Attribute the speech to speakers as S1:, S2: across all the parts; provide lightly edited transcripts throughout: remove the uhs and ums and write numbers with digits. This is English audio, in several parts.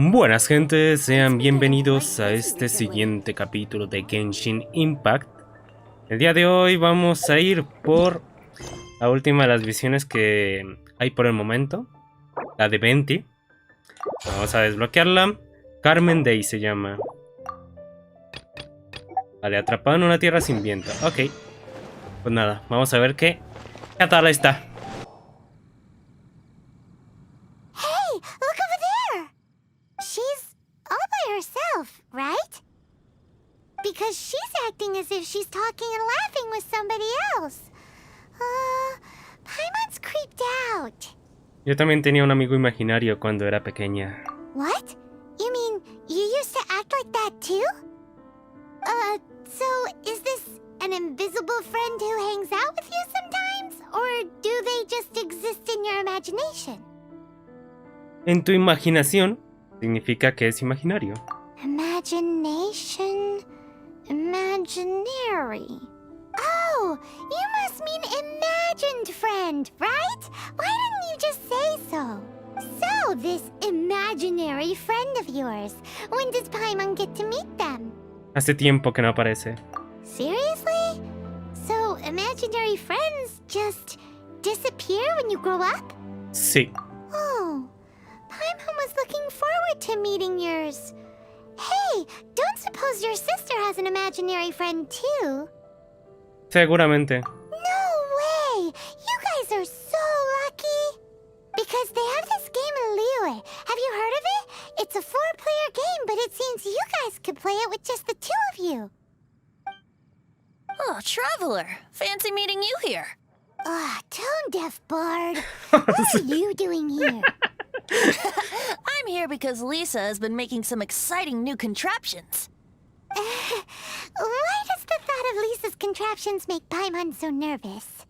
S1: Buenas gente, sean bienvenidos a este siguiente capítulo de Genshin Impact. El día de hoy vamos a ir por la última de las visiones que hay por el momento, la de Venti. Vamos a desbloquearla. Carmen Day se llama. Vale, atrapado en una tierra sin viento. Ok. Pues nada, vamos a ver qué tal está.
S2: Right? Because she's acting as if she's talking and laughing with somebody else. Paimon's creeped out.
S1: Yo también tenía un amigo imaginario cuando era pequeña.
S2: What? You mean you used to act like that too? So is this an invisible friend who hangs out with you sometimes? Or do they just exist in your imagination?
S1: En tu imaginación significa que es imaginario.
S2: Imagination, imaginary. Oh, you must mean imagined friend, right? Why didn't you just say so? So, this imaginary friend of yours, when does Paimon get to meet them?
S1: Hace tiempo que no aparece.
S2: Seriously? So, imaginary friends just disappear when you grow up?
S1: Sí.
S2: Oh, Paimon was looking forward to meeting yours. Hey, don't suppose your sister has an imaginary friend too?
S1: Seguramente.
S2: No way! You guys are so lucky! Because they have this game in Liyue. Have you heard of it? It's a 4-player game, but it seems you guys could play it with just the 2 of you.
S3: Oh, Traveler. Fancy meeting you here.
S2: Tone-deaf bard. What are you doing here?
S3: I'm here because Lisa has been making some exciting new contraptions.
S2: Why does the thought of Lisa's contraptions make Paimon so nervous?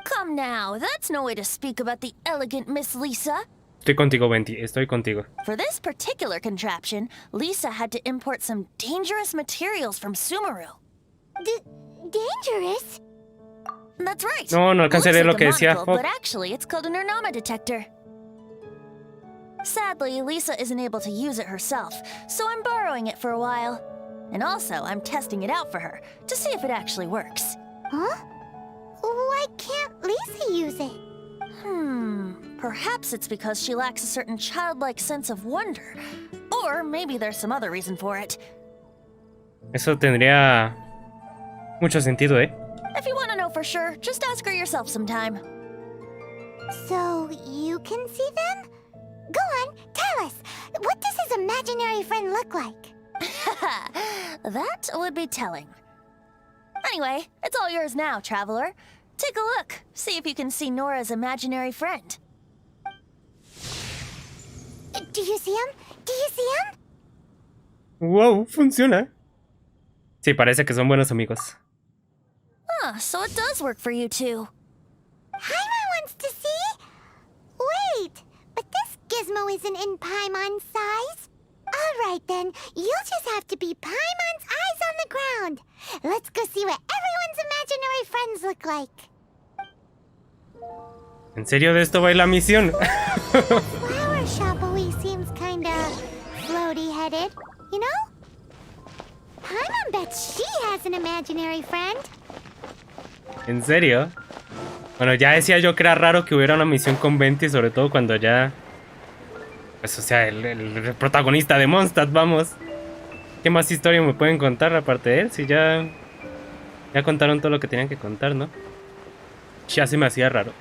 S3: Come now, that's no way to speak about the elegant Miss Lisa.
S1: Estoy contigo, Venti. Estoy contigo.
S3: For this particular contraption, Lisa had to import some dangerous materials from Sumeru.
S2: Dangerous?
S3: That's right.
S1: No alcancé a leer lo que decía.
S3: Monocle, but actually, it's called a Nernama detector. Sadly, Lisa isn't able to use it herself, so I'm borrowing it for a while. And also, I'm testing it out for her, to see if it actually works.
S2: Huh? Why can't Lisa use it?
S3: Perhaps it's because she lacks a certain childlike sense of wonder. Or maybe there's some other reason for it.
S1: Eso tendría mucho sentido, ¿eh?
S3: If you want to know for sure, just ask her yourself sometime.
S2: So, you can see them? Go on, tell us. What does his imaginary friend look like?
S3: That would be telling. Anyway, it's all yours now, Traveler. Take a look. See if you can see Nora's imaginary friend.
S2: Do you see him? Do you see him?
S1: Wow, funciona. Sí, parece que son buenos amigos.
S3: So it does work for you two.
S2: Paimon wants to see? Wait, but this gizmo isn't in Paimon's size. Alright then, you'll just have to be Paimon's eyes on the ground. Let's go see what everyone's imaginary friends look like.
S1: ¿En serio de esto va la misión?
S2: The flower shop always seems kinda floaty-headed, you know? Paimon bets she has an imaginary friend.
S1: ¿En serio? Bueno, ya decía yo que era raro que hubiera una misión con Venti, sobre todo cuando ya... Pues, o sea, el protagonista de Mondstadt, vamos. ¿Qué más historia me pueden contar aparte de él? Si ya contaron todo lo que tenían que contar, ¿no? Ya se me hacía raro.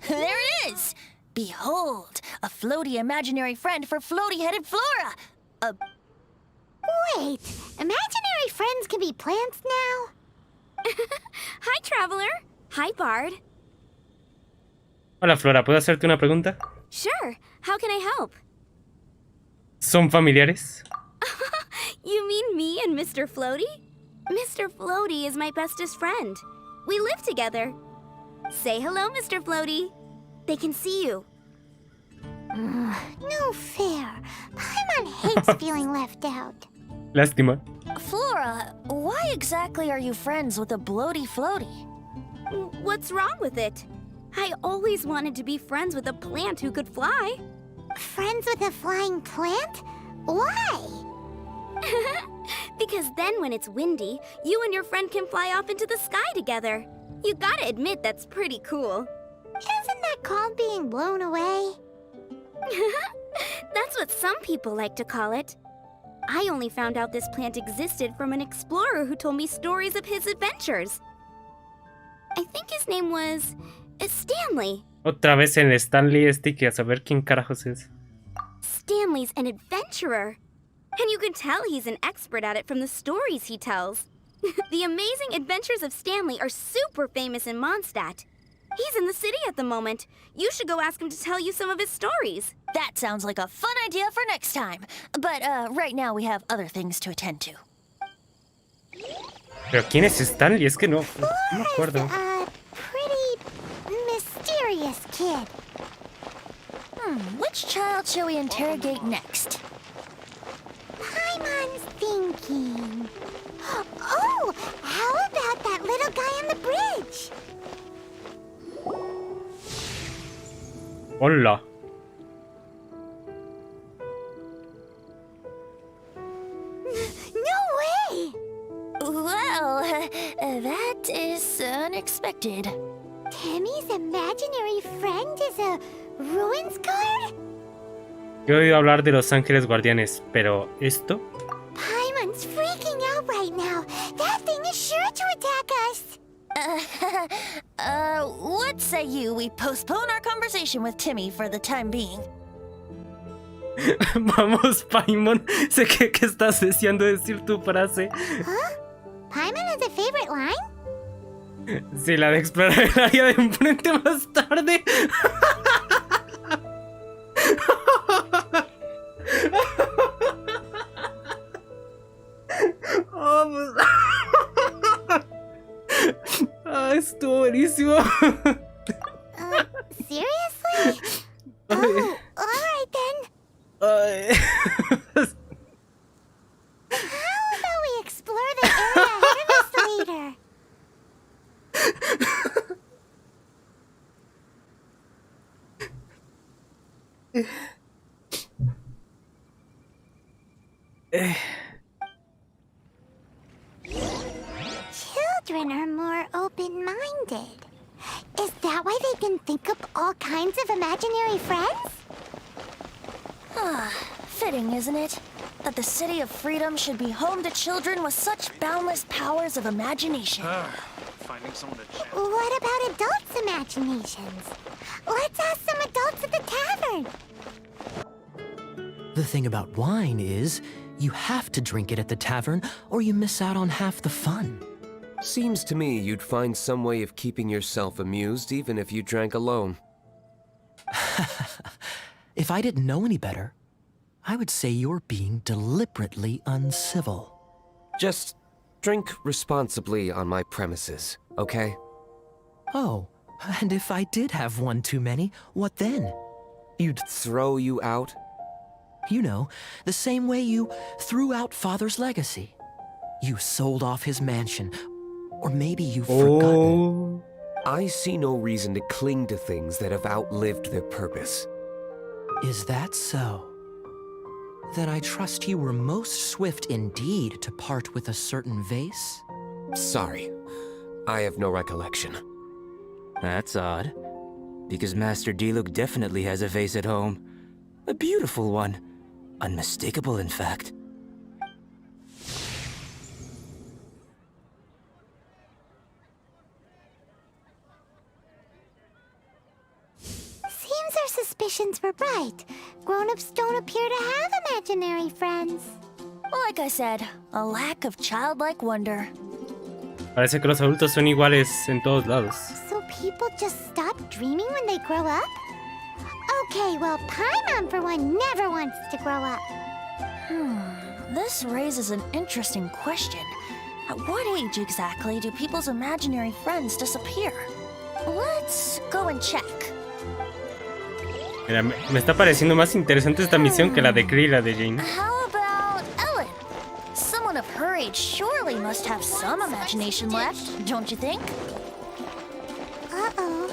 S3: There it is! Behold, a floaty imaginary friend for floaty-headed Flora!
S2: Wait, imaginary friends can be plants now?
S4: Hi, Traveler. Hi, Bard.
S1: Hola, Flora, ¿puedo hacerte una pregunta?
S4: Sure. How can I help?
S1: ¿Son familiares?
S4: You mean me and Mr. Floaty? Mr. Floaty is my bestest friend. We live together. Say hello, Mr. Floaty. They can see you.
S2: No fair. Paimon hates feeling left out.
S1: Lástima.
S3: Flora, why exactly are you friends with a bloaty floaty?
S4: What's wrong with it? I always wanted to be friends with a plant who could fly.
S2: Friends with a flying plant? Why?
S4: Because then when it's windy, you and your friend can fly off into the sky together. You gotta admit that's pretty cool.
S2: Isn't that called being blown away?
S4: That's what some people like to call it. I only found out this plant existed from an explorer who told me stories of his adventures. I think his name was Stanley.
S1: Otra vez el Stanley que a saber quién carajos es.
S4: Stanley's an adventurer. And you can tell he's an expert at it from the stories he tells. The amazing adventures of Stanley are super famous in Mondstadt. He's in the city at the moment. You should go ask him to tell you some of his stories.
S3: That sounds like a fun idea for next time. But right now we have other things to attend to.
S1: ¿Pero quién es Stanley? Es que no me acuerdo.
S2: A pretty mysterious kid.
S3: Which child shall we interrogate next?
S2: Paimon's thinking. Oh, how about that little guy on the bridge?
S1: Hola.
S2: No way!
S3: Well, that is unexpected.
S2: Timmy's imaginary friend is a ruins guard?
S1: He oído hablar de los ángeles guardianes, pero ¿esto?
S2: Paimon's freaking out right now. That thing is sure to attack us.
S3: What say you we postpone our conversation with Timmy for the time being?
S1: Vamos, Paimon. Sé que estás deseando decir tu frase.
S2: Huh? Paimon has a favorite line?
S1: Sí, la de explorar el área de enfrente más tarde. Estuvo buenísimo.
S2: Seriously? Oh, alright then. How about we explore the area ahead of us later? Children are more open-minded. Is that why they can think up all kinds of imaginary friends?
S3: Fitting, isn't it? That the City of Freedom should be home to children with such boundless powers of imagination.
S5: Finding someone to chat.
S2: What about adults' imaginations? Let's ask some adults at the tavern.
S6: The thing about wine is, you have to drink it at the tavern or you miss out on half the fun.
S7: Seems to me you'd find some way of keeping yourself amused even if you drank alone.
S6: If I didn't know any better, I would say you're being deliberately uncivil.
S7: Just drink responsibly on my premises, okay?
S6: Oh, and if I did have one too many, what then?
S7: You'd throw you out?
S6: You know, the same way you threw out Father's legacy. You sold off his mansion, or maybe you've forgotten.
S7: I see no reason to cling to things that have outlived their purpose.
S6: Is that so? Then I trust you were most swift indeed to part with a certain vase?
S7: Sorry, I have no recollection.
S8: That's odd. Because Master Diluc definitely has a vase at home. A beautiful one. Unmistakable, in fact.
S2: Seems our suspicions were right. Grown-ups don't appear to have imaginary friends.
S3: Like I said, a lack of childlike wonder.
S1: Parece que los adultos son iguales en todos lados.
S2: So people just stop dreaming when they grow up? Okay, well, Paimon for one never wants to grow up.
S3: This raises an interesting question. At what age exactly do people's imaginary friends disappear? Let's go and check.
S1: Mira, me está pareciendo más interesante esta misión que la de Cree y la de Jane.
S3: How about Ellen? Someone of her age surely must have some imagination left, don't you think?
S2: Uh-oh.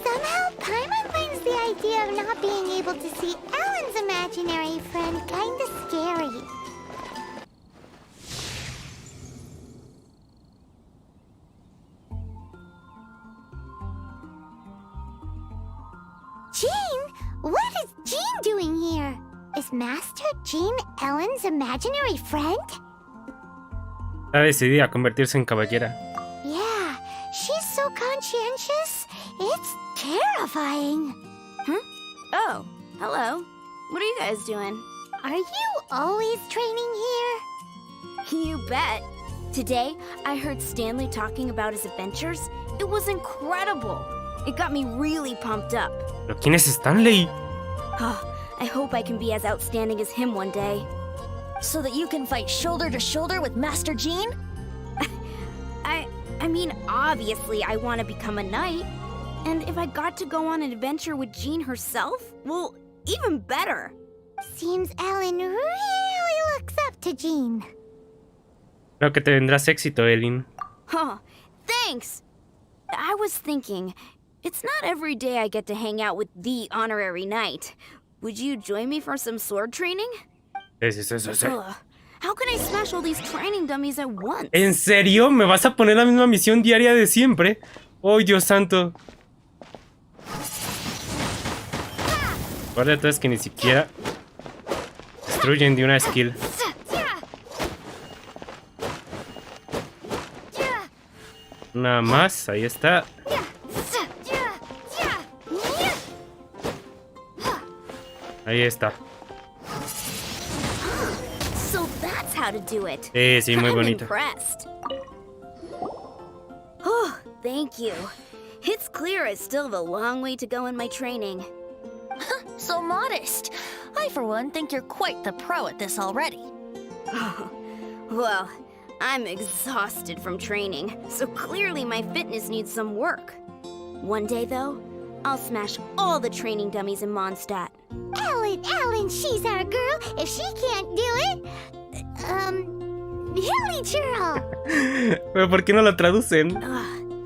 S2: Somehow Paimon finds the idea of not not being able to see Alan's imaginary friend kinda scary. Jean? What is Jean doing here? Is Master Jean Ellen's imaginary friend?
S1: Está decidida a convertirse en caballera.
S2: Yeah, she's so conscientious. It's terrifying.
S4: Oh, hello. What are you guys doing?
S2: Are you always training here?
S4: You bet. Today, I heard Stanley talking about his adventures. It was incredible. It got me really pumped up.
S1: ¿Pero quién es Stanley?
S4: Oh, I hope I can be as outstanding as him one day.
S3: So that you can fight shoulder to shoulder with Master Jean?
S4: I mean, obviously I want to become a knight. And if I got to go on an adventure with Jean herself, well, even better.
S2: Seems Ellen really looks up to Jean.
S1: Creo que tendrás éxito, Elin.
S4: Huh, thanks. I was thinking, it's not every day I get to hang out with the honorary knight. Would you join me for some sword training?
S1: Sí.
S4: Ugh, how can I smash all these training dummies at once?
S1: ¿En serio? ¿Me vas a poner la misma misión diaria de siempre? ¡Oh, Dios santo! Guarda entonces que ni siquiera destruyen de una skill. Nada más, ahí está. Ahí está.
S4: So that's how to do it.
S1: Sí, muy
S4: I'm
S1: bonito.
S4: Impressed. Oh, thank you. It's clear I still have a long way to go in my training.
S3: So modest. I, for one, think you're quite the pro at this already.
S4: Well, I'm exhausted from training, so clearly my fitness needs some work. One day, though, I'll smash all the training dummies in Mondstadt.
S2: Ellen, she's our girl. If she can't do it, Hilly Churl.
S1: ¿Pero por qué no la traducen?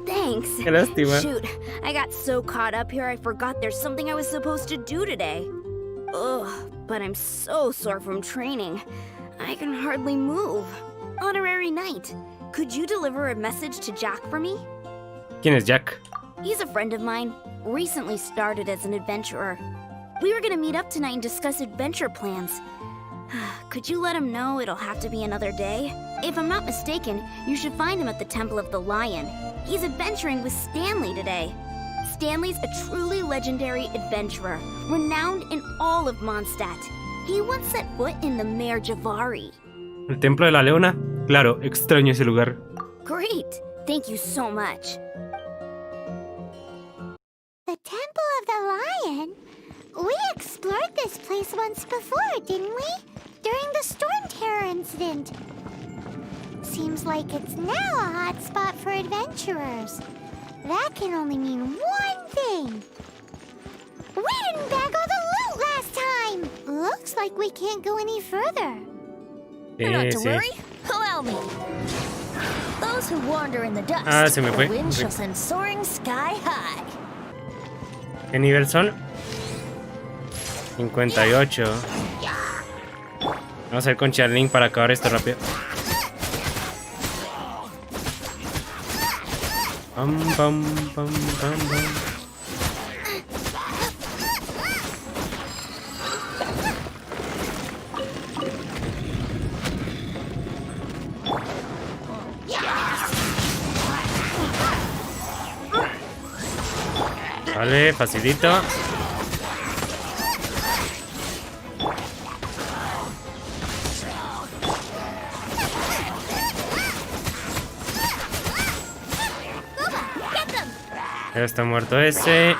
S4: Thanks.
S1: Qué lástima.
S4: Shoot, I got so caught up here I forgot there's something I was supposed to do today. Ugh, but I'm so sore from training. I can hardly move. Honorary Knight, could you deliver a message to Jack for me?
S1: ¿Quién es Jack?
S4: He's a friend of mine, recently started as an adventurer. We were gonna meet up tonight and discuss adventure plans. Could you let him know it'll have to be another day? If I'm not mistaken, you should find him at the Temple of the Lion. He's adventuring with Stanley today. Stanley's a truly legendary adventurer, renowned in all of Mondstadt. He once set foot in the Mare Javari.
S1: ¿El Templo de la Leona? Claro, extraño ese lugar.
S4: Great! Thank you so much.
S2: The Temple of the Lion? We explored this place once before, didn't we? During the Storm Terror incident. Seems like it's now a hot spot for adventurers. That can only mean one thing. We didn't bag all the loot last time! Looks like we can't go any further.
S3: Not to
S1: Sí.
S3: worry. Allow me. Those who wander in the dust,
S1: Se me
S3: the
S1: fue.
S3: wind shall send soaring sky high.
S1: ¿Qué nivel son? 58. Vamos a ir con Charlene para acabar esto rápido. Pam, pam, pam, pam, pam. Vale, facilito. Ya está muerto ese.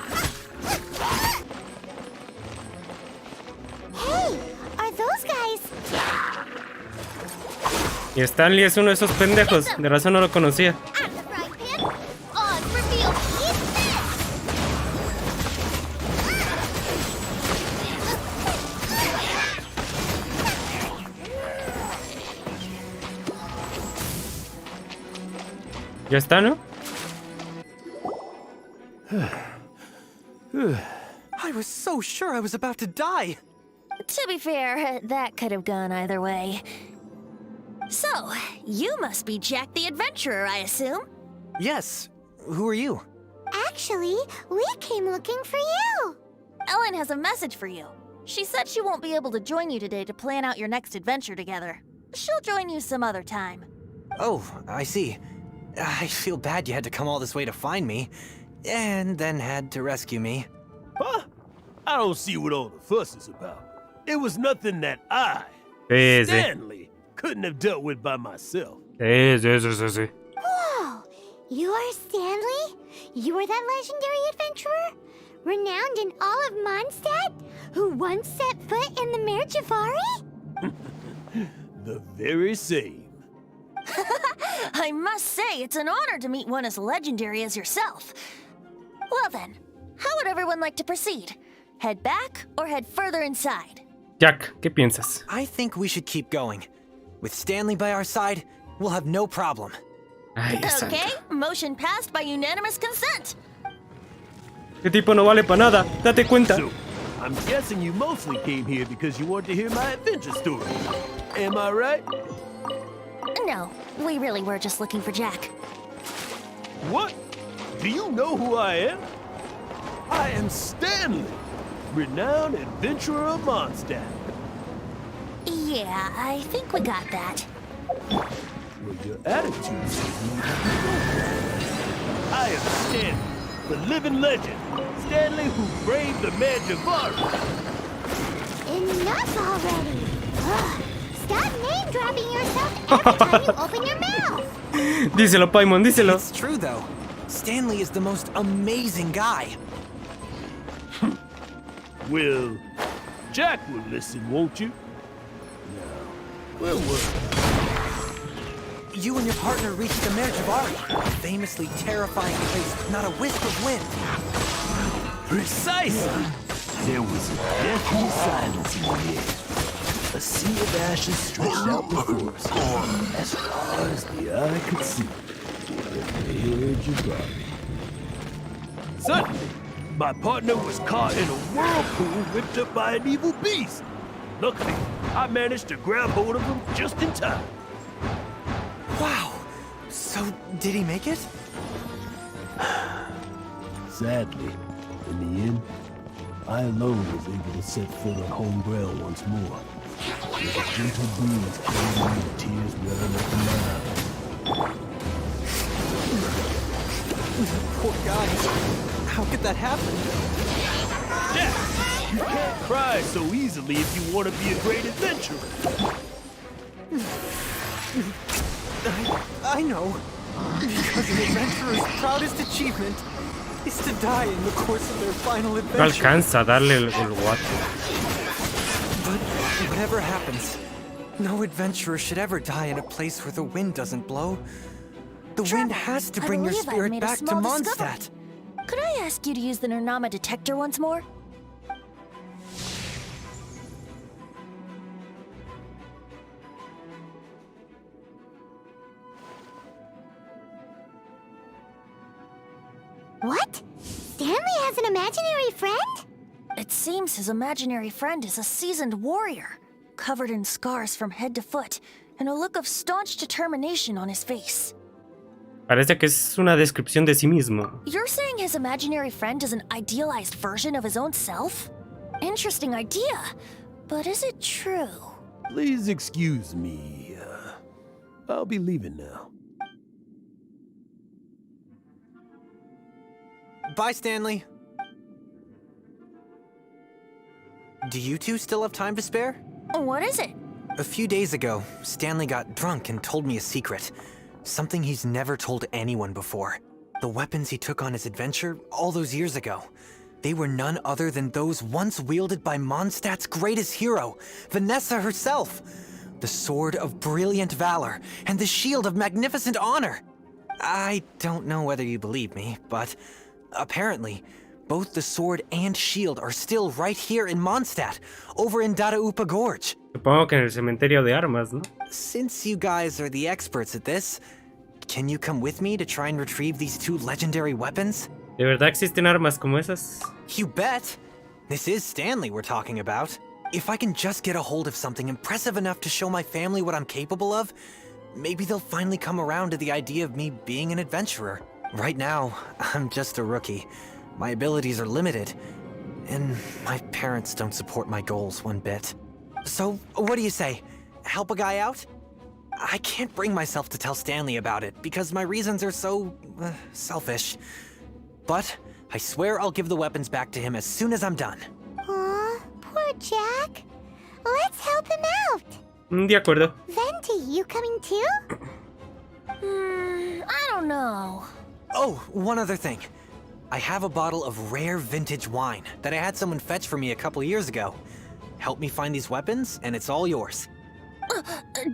S2: Hey, are those guys?
S1: Y Stanley es uno de esos pendejos. De razón no lo conocía.
S2: At the frying pan, on reveal, eat this!
S1: ¿Ya está, no?
S7: I
S9: I was so sure I was about to die.
S3: To be fair, that could have gone either way. So, you must be Jack the Adventurer, I assume?
S9: Yes. Who are you?
S2: Actually, we came looking for you.
S3: Ellen has a message for you. She said she won't be able to join you today to plan out your next adventure together. She'll join you some other time.
S9: Oh, I see. I feel bad you had to come all this way to find me, and then had to rescue me.
S10: Huh? I don't see what all the fuss is about. It was nothing that I,
S1: Sí, sí.
S10: Stanley, couldn't have dealt with by myself.
S1: Sí.
S2: Whoa! You are Stanley? You are that legendary adventurer? Renowned in all of Mondstadt? Who once set foot in the Mare Javari?
S10: The very same.
S3: I must say, it's an honor to meet one as legendary as yourself. Well then, how would everyone like to proceed? Head back or head further inside?
S1: Jack, ¿qué piensas?
S9: I think we should keep going. With Stanley by our side, we'll have no problem.
S1: Ay,
S3: Okay,
S1: santo.
S3: motion passed by unanimous consent.
S1: Este tipo no vale para nada. Date cuenta.
S10: So, I'm guessing you mostly came here because you want to hear my adventure story. Am I right?
S3: No, we really were just looking for Jack.
S10: What? Do you know who I am? I am Stanley, renowned adventurer of Mondstadt.
S3: Yeah, I think we got that.
S10: Well, your attitude says you need to know. I am Stanley, the living legend. Stanley who braved the Mare Javari.
S2: Enough already! Ugh. Stop name-dropping yourself every time you open your mouth!
S1: Díselo, Paimon, díselo.
S9: It's true, though. Stanley is the most amazing guy.
S10: Well, Jack will listen, won't you? Now, where were we?
S9: You and your partner reached the Mare Javari, a famously terrifying place, not a wisp of wind.
S10: Precisely! There was a deathly silence in the air. A sea of ashes stretched out before us, as far as the eye could see. The Mare Javari. Suddenly, my partner was caught in a whirlpool whipped up by an evil beast. Luckily, I managed to grab hold of him just in time.
S9: Wow. So, did he make it?
S10: Sadly, in the end, I alone was able to set foot on home ground once more. With a gentle breeze carrying me, the tears welling up in my eyes.
S9: Poor guy. How could that happen?
S10: Jack, you can't cry so easily if you want to be a great adventurer.
S9: I know. Because an adventurer's proudest achievement is to die in the course of their final
S1: No
S9: adventure.
S1: alcanza a darle el guato.
S9: But whatever happens, no adventurer should ever die in a place where the wind doesn't blow. The wind has to
S3: I
S9: bring your
S3: believe I've
S9: spirit
S3: made a
S9: back to
S3: small
S9: Mondstadt.
S3: discovery. Could I ask you to use the Nernama detector once more?
S2: What? Stanley has an imaginary friend?
S3: It seems his imaginary friend is a seasoned warrior, covered in scars from head to foot, and a look of staunch determination on his face.
S1: Parece que es una descripción de sí mismo.
S3: You're saying his imaginary friend is an idealized version of his own self? Interesting idea, but is it true?
S10: Please excuse me. I'll be leaving now.
S9: Bye, Stanley. Do you two still have time to spare?
S3: What is it?
S9: A few days ago, Stanley got drunk and told me a secret. Something he's never told anyone before. The weapons he took on his adventure all those years ago. They were none other than those once wielded by Mondstadt's greatest hero, Vanessa herself. The sword of brilliant valor and the shield of magnificent honor. I don't know whether you believe me, but apparently, both the sword and shield are still right here in Mondstadt, over in Dadaupa Gorge.
S1: Supongo que en el cementerio de armas, ¿no?
S9: Since you guys are the experts at this, can you come with me to try and retrieve these two legendary weapons?
S1: ¿De verdad existen armas como esas?
S9: You bet! This is Stanley we're talking about. If I can just get a hold of something impressive enough to show my family what I'm capable of, maybe they'll finally come around to the idea of me being an adventurer. Right now, I'm just a rookie. My abilities are limited, and my parents don't support my goals one bit. So, what do you say? Help a guy out? I can't bring myself to tell Stanley about it because my reasons are so selfish. But I swear I'll give the weapons back to him as soon as I'm done.
S2: Aw, poor Jack. Let's help him out.
S1: De acuerdo.
S2: Venti, you coming too?
S3: I don't know.
S9: Oh, one other thing. I have a bottle of rare vintage wine that I had someone fetch for me a couple years ago. Help me find these weapons, and it's all yours.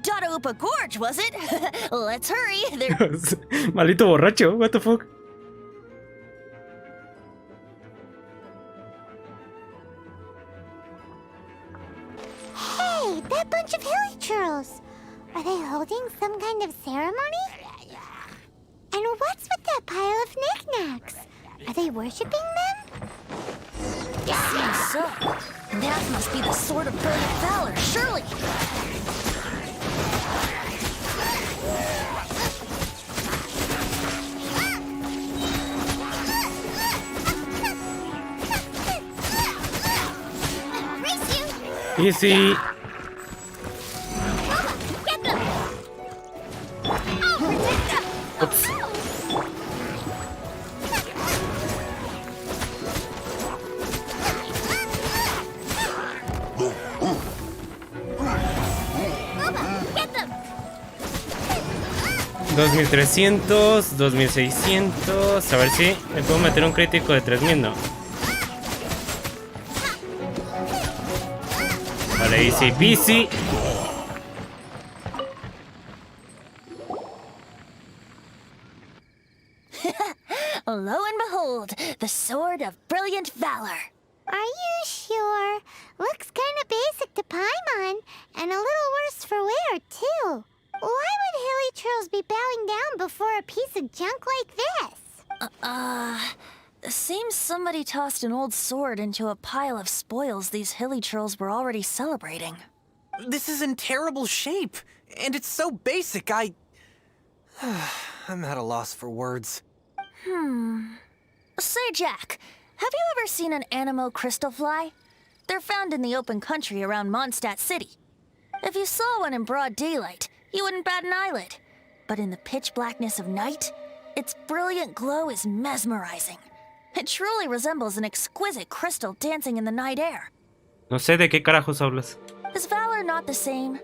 S3: Dadaupa Gorge, was it? Let's hurry.
S1: Maldito borracho, what the fuck?
S2: Hey, that bunch of hilly churls. Are they holding some kind of ceremony? And what's with that pile of knickknacks? Are they worshipping them?
S3: Seems so. That must be the sword of brilliant valor, surely.
S1: Easy. Oops. $2,300, $2,600. A ver si me puedo meter un crítico de 3,000, no. Vale, easy peasy.
S3: Lo and behold, the sword of brilliant valor.
S2: Are you sure? Looks kind of basic to Paimon, and a little worse for wear, too. Why would hilly churls be bowing down before a piece of junk like this?
S3: Seems somebody tossed an old sword into a pile of spoils these hilly churls were already celebrating.
S9: This is in terrible shape, and it's so basic, I'm at a loss for words.
S3: Say, Jack, have you ever seen an anemo crystal fly? They're found in the open country around Mondstadt City. If you saw one in broad daylight, you wouldn't bat an eyelid. But in the pitch blackness of night, its brilliant glow is mesmerizing. It truly resembles an exquisite crystal dancing in the night air.
S1: No sé de qué carajos hablas.
S3: Is valor not the same?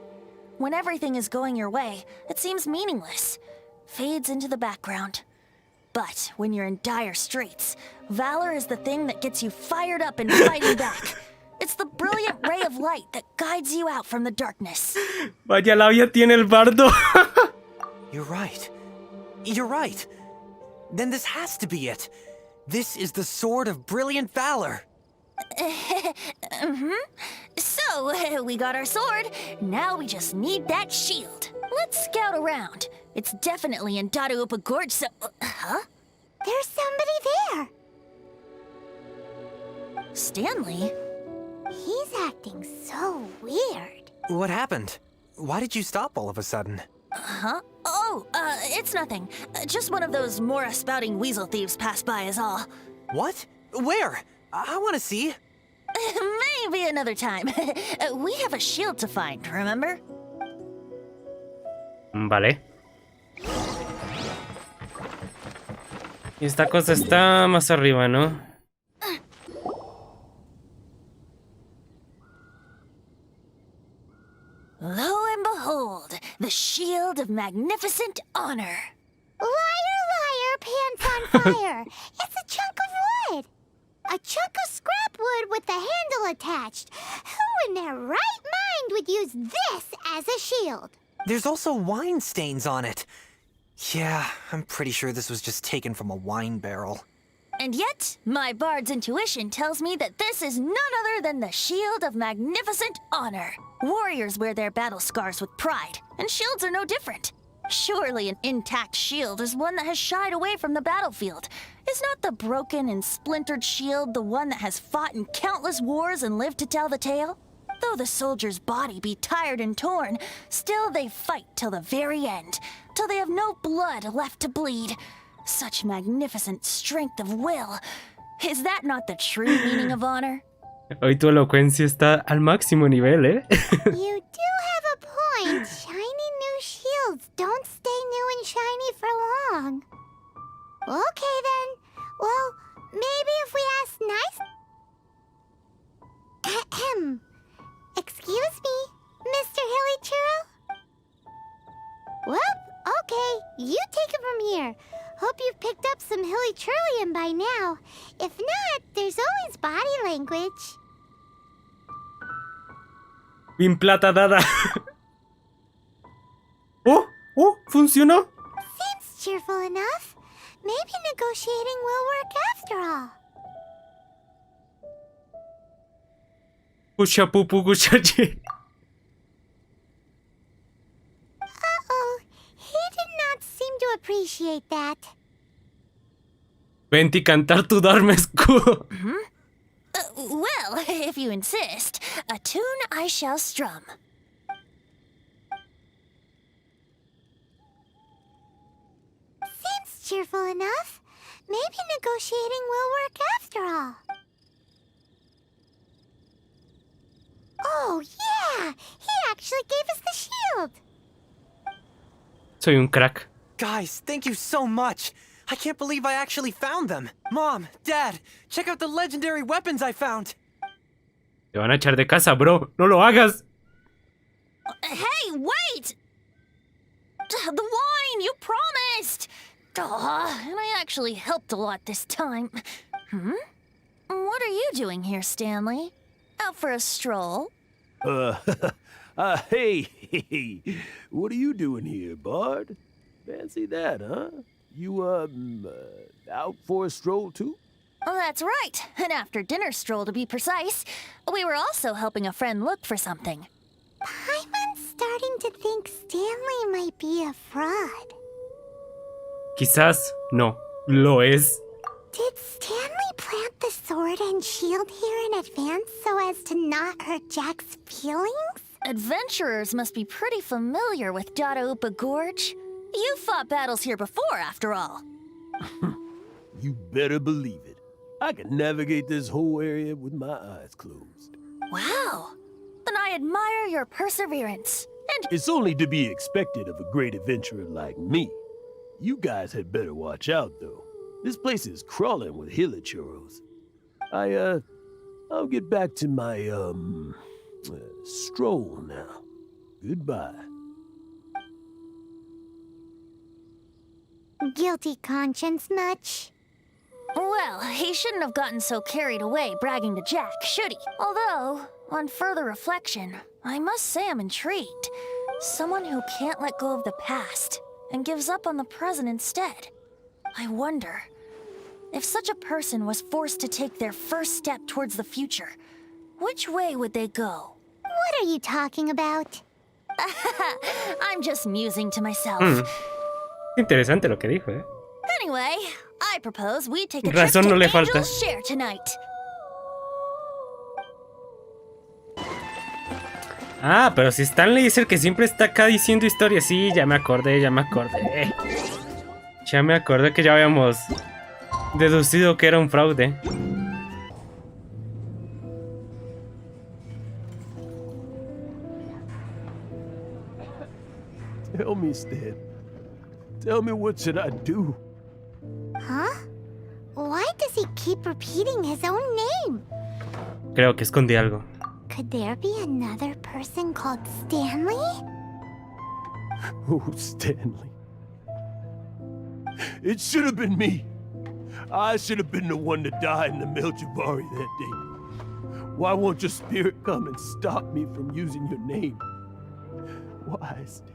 S3: When everything is going your way, it seems meaningless, fades into the background. But when you're in dire straits, valor is the thing that gets you fired up and fighting back. It's the brilliant ray of light that guides you out from the darkness.
S1: Vaya labia tiene el bardo.
S9: You're right. You're right. Then this has to be it. This is the sword of brilliant valor.
S3: So, we got our sword. Now we just need that shield. Let's scout around. It's definitely in Dadaupa Gorge, so... Huh?
S2: There's somebody there.
S3: Stanley?
S2: He's acting so weird.
S9: What happened? Why did you stop all of a sudden?
S3: Huh? Oh, it's nothing. Just one of those Mora-spouting weasel thieves passed by is all.
S9: What? Where? I want to see.
S3: Maybe another time. We have a shield to find, remember?
S1: Vale. Y esta cosa está más arriba, ¿no?
S3: Lo and behold, the shield of magnificent honor.
S2: Liar, liar, pants on fire. It's a chunk of wood. A chunk of scrap wood with the handle attached. Who in their right mind would use this as a shield?
S9: There's also wine stains on it. Yeah, I'm pretty sure this was just taken from a wine barrel.
S3: And yet, my bard's intuition tells me that this is none other than the shield of magnificent honor. Warriors wear their battle scars with pride, and shields are no different. Surely an intact shield is one that has shied away from the battlefield. Is not the broken and splintered shield the one that has fought in countless wars and lived to tell the tale? Though the soldier's body be tired and torn, still they fight till the very end, till they have no blood left to bleed. Such magnificent strength of will. Is that not the true meaning of honor?
S1: Hoy tu elocuencia está al máximo nivel, ¿eh?
S2: You do have a point. Shiny new shields don't stay new and shiny for long. Okay then. Well, maybe if we ask nice... Ahem. Excuse me, Mr. Hilly Churro? Well, okay. You take it from here. Hope you've picked up some Hilly Churlian by now. If not, there's always body language.
S1: Bien plata dada. Oh, funcionó.
S2: Seems cheerful enough. Maybe negotiating will work after all.
S1: Pusha pupu guchachi.
S2: Uh-oh. He did not seem to appreciate that.
S1: Venti cantar tu darme escudo.
S3: Well, if you insist, a tune I shall strum.
S2: Seems cheerful enough. Maybe negotiating will work after all. Oh, yeah! He actually gave us the shield!
S1: Soy un crack.
S9: Guys, thank you so much. I can't believe I actually found them. Mom, Dad, check out the legendary weapons I found.
S1: Te van a echar de casa, bro. No lo hagas.
S3: Hey, wait! The wine, you promised! And I actually helped a lot this time. What are you doing here, Stanley? Out for a stroll?
S10: Hey, what are you doing here, Bard? Fancy that, huh? You, out for a stroll too?
S3: Oh, that's right. An after-dinner stroll, to be precise. We were also helping a friend look for something.
S2: Paimon's starting to think Stanley might be a fraud.
S1: Quizás no. Lo es.
S2: Did Stanley plant the sword and shield here in advance so as to not hurt Jack's feelings?
S3: Adventurers must be pretty familiar with Dadaupa Gorge. You fought battles here before, after all.
S10: You better believe it. I can navigate this whole area with my eyes closed.
S3: Wow. Then I admire your perseverance. And
S10: It's only to be expected of a great adventurer like me. You guys had better watch out, though. This place is crawling with hilichurros. I'll get back to my, stroll now. Goodbye.
S2: Guilty conscience much?
S3: well, he shouldn't have gotten so carried away bragging to Jack, should he? Although, on further reflection, I must say I'm intrigued. Someone who can't let go of the past and gives up on the present instead. I wonder, if such a person was forced to take their first step towards the future, which way would they go?
S2: What are you talking about?
S3: I'm just musing to myself.
S1: Interesante lo que dijo, ¿eh?
S3: Anyway, I propose we take a trip
S1: Razón
S3: to
S1: no le falta.
S3: Angel's Share tonight.
S1: Ah, pero si Stanley es el que siempre está acá diciendo historias. Sí, ya me acordé, ya me acordé. Ya me acordé que ya habíamos deducido que era un fraude.
S10: Tell me, Stan. Tell me, what should I do?
S2: Huh? Why does he keep repeating his own name?
S1: Creo que escondí algo.
S2: Could there be another person called Stanley?
S10: Oh, Stanley. It should have been me. I should have been the one to die in the Melchivari that day. Why won't your spirit come and stop me from using your name? Why, Stanley?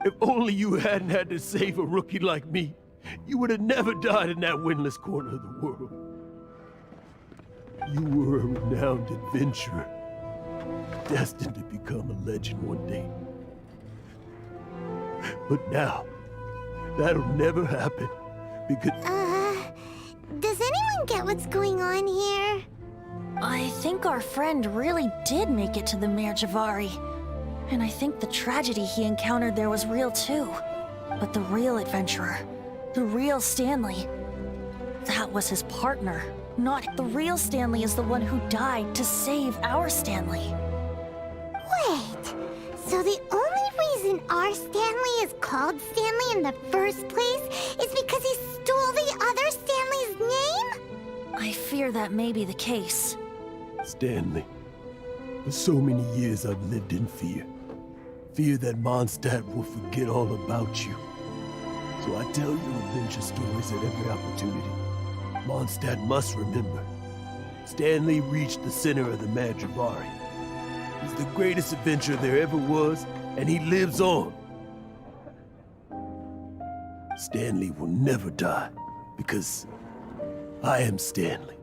S10: If only you hadn't had to save a rookie like me, you would have never died in that windless corner of the world. You were a renowned adventurer. destined to become a legend one day. But now, that'll never happen because...
S2: Does anyone get what's going on here?
S3: I think our friend really did make it to the Mare Javari. And I think the tragedy he encountered there was real too. But the real adventurer, the real Stanley, that was his partner. Not the real Stanley is the one who died to save our Stanley.
S2: Wait, so the only reason our Stanley is called Stanley in the first place is because he stole the other Stanley's name?
S3: I fear that may be the case.
S10: Stanley, for so many years I've lived in fear. Fear that Mondstadt will forget all about you. So I tell you adventure stories at every opportunity. Mondstadt must remember. Stanley reached the center of the Mare Javari. He's the greatest adventurer there ever was, and he lives on. Stanley will never die, because I am Stanley.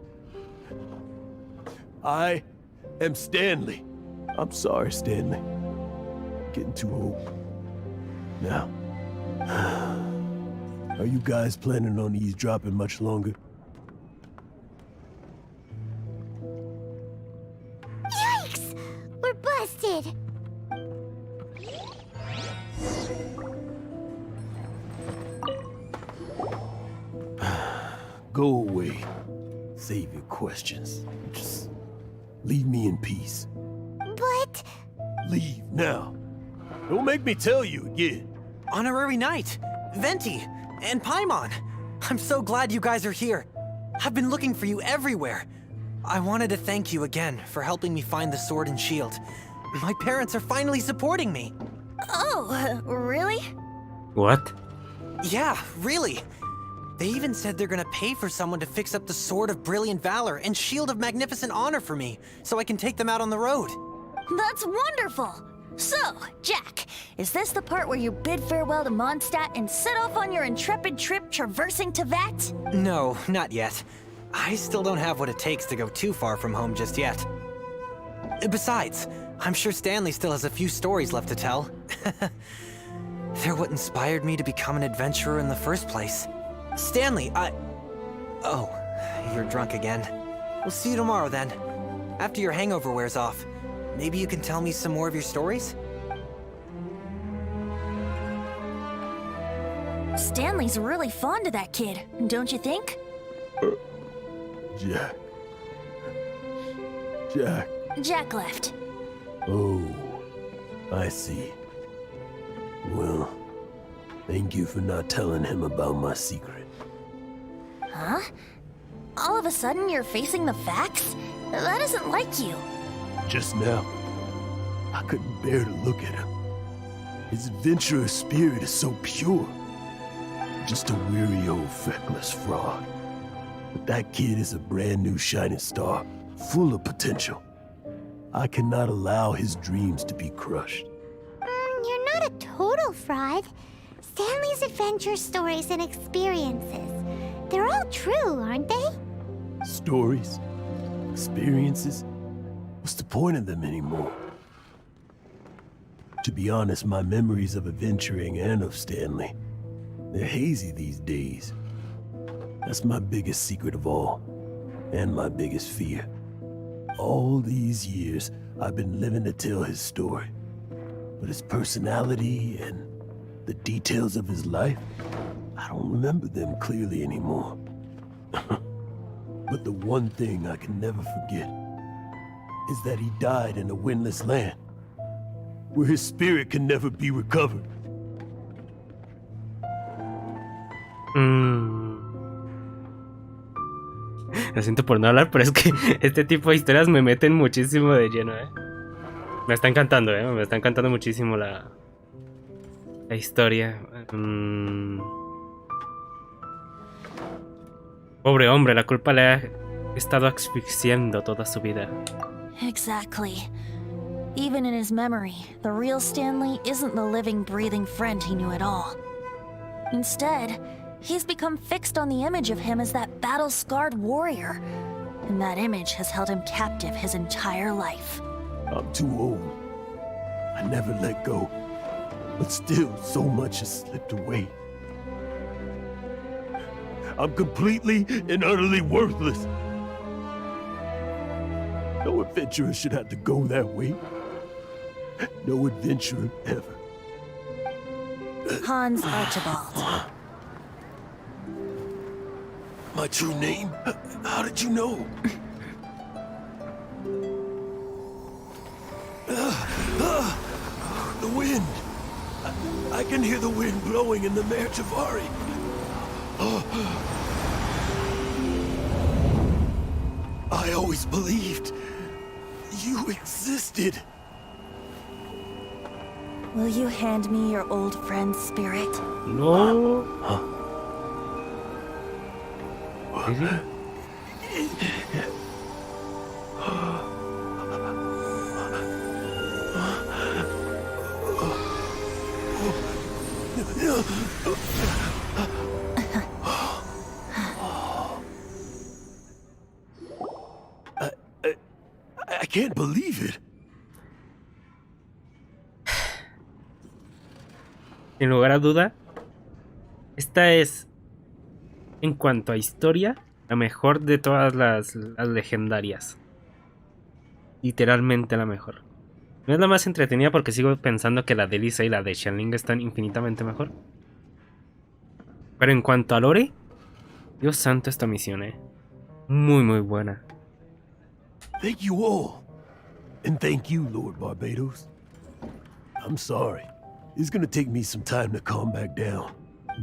S10: I am Stanley. I'm sorry, Stanley. Getting too old. Now, are you guys planning on eavesdropping much longer?
S2: Yikes! We're busted!
S10: Go away. Save your questions. Just leave me in peace.
S2: But...
S10: Leave now. Don't make me tell you again.
S9: Honorary Knight, Venti, and Paimon. I'm so glad you guys are here. I've been looking for you everywhere. I wanted to thank you again for helping me find the sword and shield. My parents are finally supporting me.
S3: Oh, really?
S1: What?
S9: Yeah, really. They even said they're gonna pay for someone to fix up the Sword of Brilliant Valor and Shield of Magnificent Honor for me, so I can take them out on the road.
S3: That's wonderful! So, Jack, is this the part where you bid farewell to Mondstadt and set off on your intrepid trip traversing Teyvat?
S9: No, not yet. I still don't have what it takes to go too far from home just yet. Besides, I'm sure Stanley still has a few stories left to tell. They're what inspired me to become an adventurer in the first place. Stanley, Oh, you're drunk again. We'll see you tomorrow then. After your hangover wears off. Maybe you can tell me some more of your stories?
S3: Stanley's really fond of that kid, don't you think?
S10: Jack. Jack.
S3: Jack left.
S10: Oh, I see. Well, thank you for not telling him about my secret.
S3: Huh? All of a sudden you're facing the facts? That isn't like you.
S10: Just now, I couldn't bear to look at him. His adventurous spirit is so pure. Just a weary old feckless fraud. But that kid is a brand new shining star, full of potential. I cannot allow his dreams to be crushed.
S2: You're not a total fraud. Stanley's adventure stories and experiences. They're all true, aren't they?
S10: Stories? Experiences? What's the point of them anymore? To be honest, my memories of adventuring and of Stanley, they're hazy these days. That's my biggest secret of all, and my biggest fear. All these years, I've been living to tell his story. But his personality and the details of his life, I don't remember them clearly anymore. But the one thing I can never forget is that he died in a windless land, where his spirit can never be recovered.
S1: Lo siento por no hablar, pero es que este tipo de historias me meten muchísimo de lleno, Me está encantando, me está encantando muchísimo la historia. Pobre hombre, la culpa le ha estado asfixiando toda su vida.
S3: Exactly. Even in his memory, the real Stanley isn't the living, breathing friend he knew at all. Instead, he's become fixed on the image of him as that battle-scarred warrior. And that image has held him captive his entire life.
S10: I'm too old. I never let go. But still, so much has slipped away. I'm completely and utterly worthless. No adventurer should have to go that way. No adventurer ever.
S3: Hans Archibald.
S10: My true name? How did you know? The wind. I can hear the wind blowing in the Mare Javari. I always believed you existed.
S3: Will you hand me your old friend's spirit?
S1: No. Really?
S10: I can't believe it.
S1: Sin lugar a duda, esta es, en cuanto a historia, la mejor de todas las legendarias. Literalmente la mejor. No es la más entretenida porque sigo pensando que la de Lisa y la de Shenling están infinitamente mejor. Pero en cuanto a lore, Dios santo esta misión, muy muy buena.
S10: Thank you all. And thank you, Lord Barbados. I'm sorry. It's gonna take me some time to calm back down.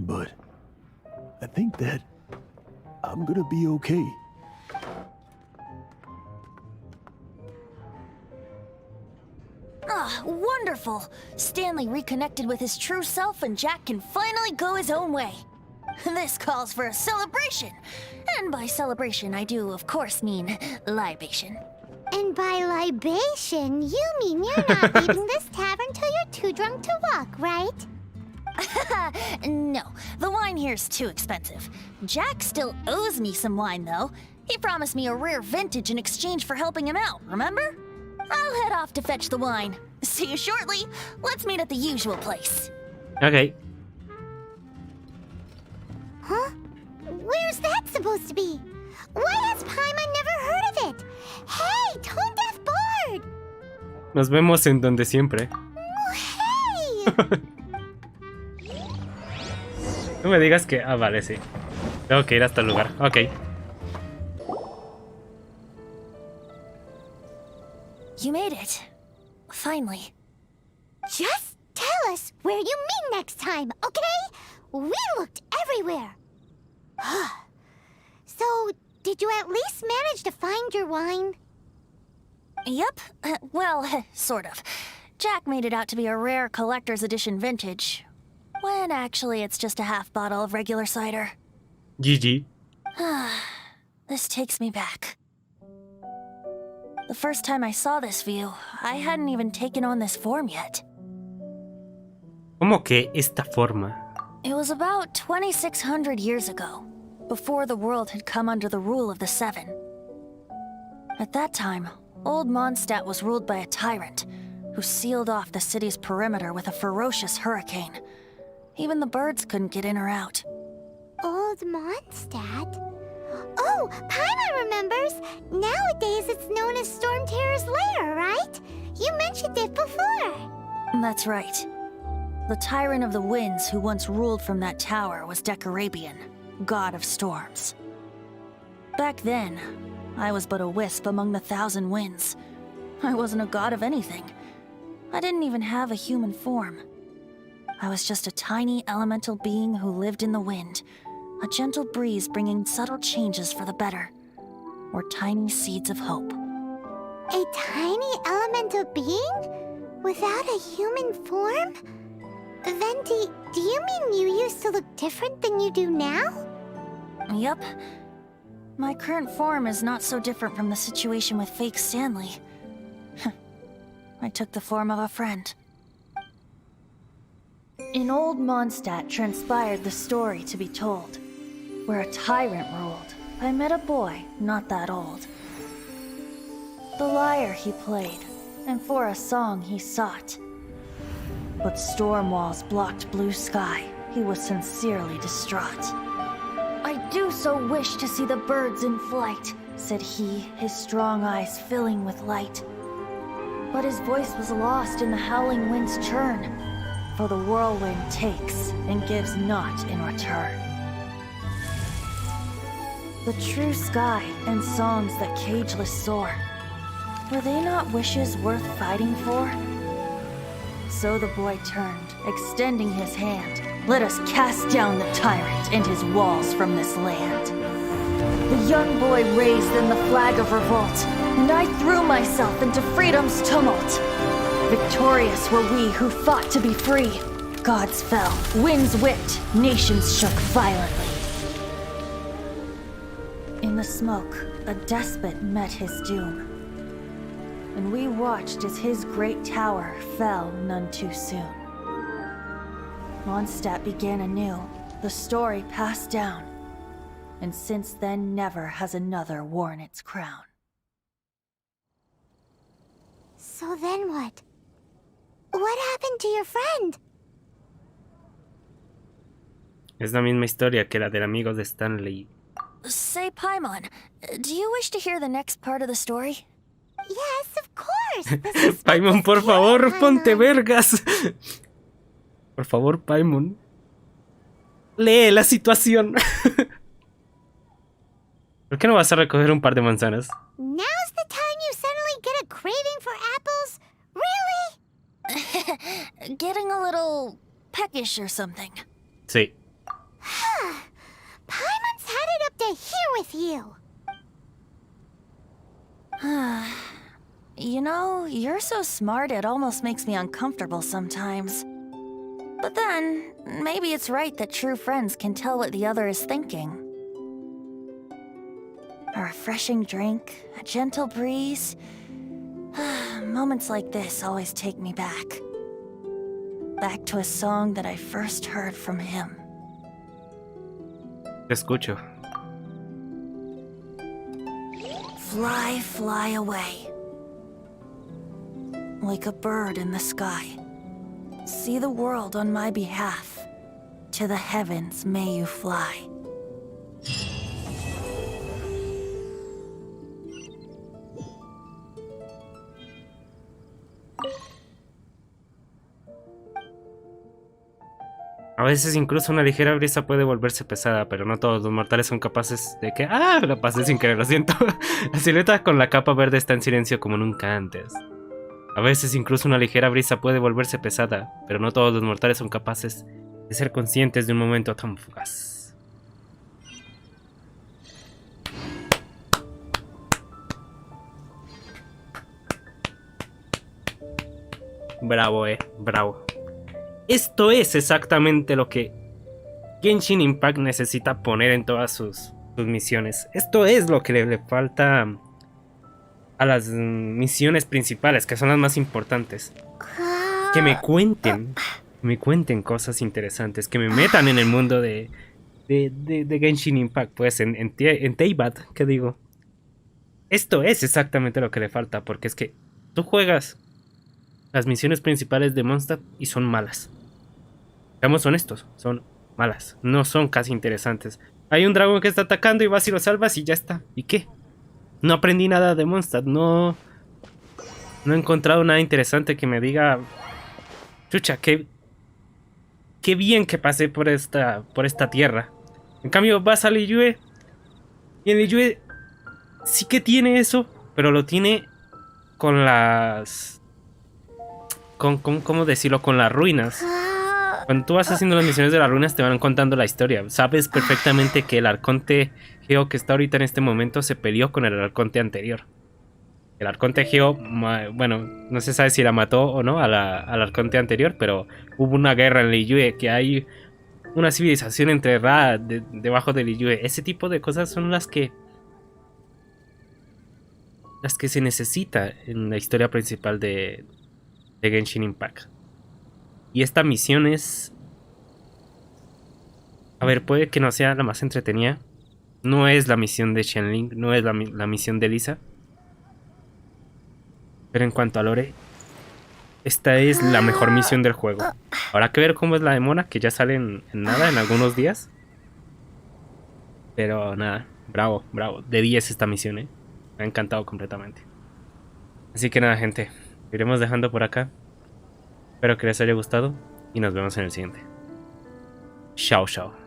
S10: But I think that I'm gonna be okay.
S3: Ah, wonderful! Stanley reconnected with his true self and Jack can finally go his own way. This calls for a celebration. And by celebration, I do, of course, mean libation.
S2: And by libation, you mean you're not leaving this tavern till you're too drunk to walk, right?
S3: No, the wine here's too expensive. Jack still owes me some wine, though. He promised me a rare vintage in exchange for helping him out, remember? I'll head off to fetch the wine. See you shortly. Let's meet at the usual place.
S1: Okay.
S2: Huh? Where's that supposed to be? Why has Paimon never heard of it? Hey, Tone Deaf Bard!
S1: Nos vemos en donde siempre.
S2: Hey!
S1: No me digas que... Ah, vale, sí. Tengo que ir hasta el lugar. Ok.
S3: You made it. Finally.
S2: Just tell us where you meet next time, okay? We looked everywhere. So, did you at least manage to find your wine?
S3: Yep. Well, sort of. Jack made it out to be a rare collector's edition vintage. When actually it's just a half bottle of regular cider.
S1: GG.
S3: This takes me back. The first time I saw this view, I hadn't even taken on this form yet.
S1: ¿Cómo que esta forma?
S3: It was about 2,600 years ago, before the world had come under the rule of the Seven. At that time, Old Mondstadt was ruled by a tyrant who sealed off the city's perimeter with a ferocious hurricane. Even the birds couldn't get in or out.
S2: Old Mondstadt? Oh, Paimon remembers! Nowadays it's known as Storm Terror's lair, right? You mentioned it before.
S3: That's right. The Tyrant of the Winds who once ruled from that tower was Decarabian, god of storms. Back then, I was but a wisp among the thousand winds. I wasn't a god of anything. I didn't even have a human form. I was just a tiny elemental being who lived in the wind, a gentle breeze bringing subtle changes for the better, or tiny seeds of hope.
S2: A tiny elemental being? Without a human form? Venti, do you mean you used to look different than you do now?
S3: Yep. My current form is not so different from the situation with fake Stanley. I took the form of a friend. In Old Mondstadt transpired the story to be told, where a tyrant ruled. I met a boy not that old. The lyre he played and for a song he sought. But storm walls blocked blue sky. He was sincerely distraught. I do so wish to see the birds in flight, said he, his strong eyes filling with light. But his voice was lost in the howling wind's churn, for the whirlwind takes and gives not in return. The true sky and songs that cageless soar, were they not wishes worth fighting for? So the boy turned, extending his hand. Let us cast down the tyrant and his walls from this land. The young boy raised then the flag of revolt, and I threw myself into freedom's tumult. Victorious were we who fought to be free. Gods fell, winds whipped, nations shook violently. In the smoke, a despot met his doom, and we watched as his great tower fell none too soon. Mondstadt began anew, the story passed down, and since then never has another worn its crown.
S2: So then what? What happened to your friend?
S1: Es la misma historia que la del amigo de Stanley.
S3: Say, Paimon, do you wish to hear the next part of the story?
S2: Yes, of course. This is
S1: Paimon, por favor, ponte vergas. Por favor, Paimon. Lee la situación. ¿Por qué no vas a recoger un par de manzanas?
S2: Now's the time you suddenly get a craving for apples? Really?
S3: Getting a little peckish or something.
S1: Sí.
S2: Paimon's had it up to here with you.
S3: You know, you're so smart it almost makes me uncomfortable sometimes. But then, maybe it's right that true friends can tell what the other is thinking. A refreshing drink, a gentle breeze. Moments like this always take me back. Back to a song that I first heard from him.
S1: Te escucho.
S3: Fly, fly away. Like a bird in the sky. See the world on my behalf. To the heavens may you fly.
S1: A veces incluso una ligera brisa puede volverse pesada, pero no todos los mortales son capaces de que... ¡Ah! Lo pasé sin querer, lo siento. La silueta con la capa verde está en silencio como nunca antes. A veces incluso una ligera brisa puede volverse pesada, pero no todos los mortales son capaces de ser conscientes de un momento tan fugaz. Bravo, bravo. Esto es exactamente lo que Genshin Impact necesita poner en todas sus misiones. Esto es lo que le falta a las misiones principales, que son las más importantes. Que me cuenten cosas interesantes, que me metan en el mundo de Genshin Impact, pues en Teyvat, ¿qué digo? Esto es exactamente lo que le falta, porque es que tú juegas las misiones principales de Mondstadt y son malas. Seamos honestos, son malas, no son casi interesantes. Hay un dragón que está atacando y vas y lo salvas y ya está. ¿Y qué? No aprendí nada de Mondstadt, no he encontrado nada interesante que me diga... Chucha, qué bien que pasé por esta tierra. En cambio vas a Liyue y en Liyue sí que tiene eso, pero lo tiene con las... ¿Cómo decirlo? Con las ruinas. Cuando tú vas haciendo las misiones de las ruinas te van contando la historia. Sabes perfectamente que el arconte Geo que está ahorita en este momento se peleó con el arconte anterior. El arconte Geo, bueno, no se sabe si la mató o no al arconte anterior, pero hubo una guerra en Liyue, que hay una civilización entre Ra debajo de Liyue. Ese tipo de cosas son las que se necesita en la historia principal de Genshin Impact. Y esta misión es... A ver, puede que no sea la más entretenida. No es la misión de Shenling, no es la misión de Lisa. Pero en cuanto a lore, esta es la mejor misión del juego. Habrá que ver cómo es la de Mona, que ya sale en nada, en algunos días. Pero nada, bravo, bravo. De 10 esta misión, Me ha encantado completamente. Así que nada, gente. Iremos dejando por acá. Espero que les haya gustado y nos vemos en el siguiente. Chao, chao.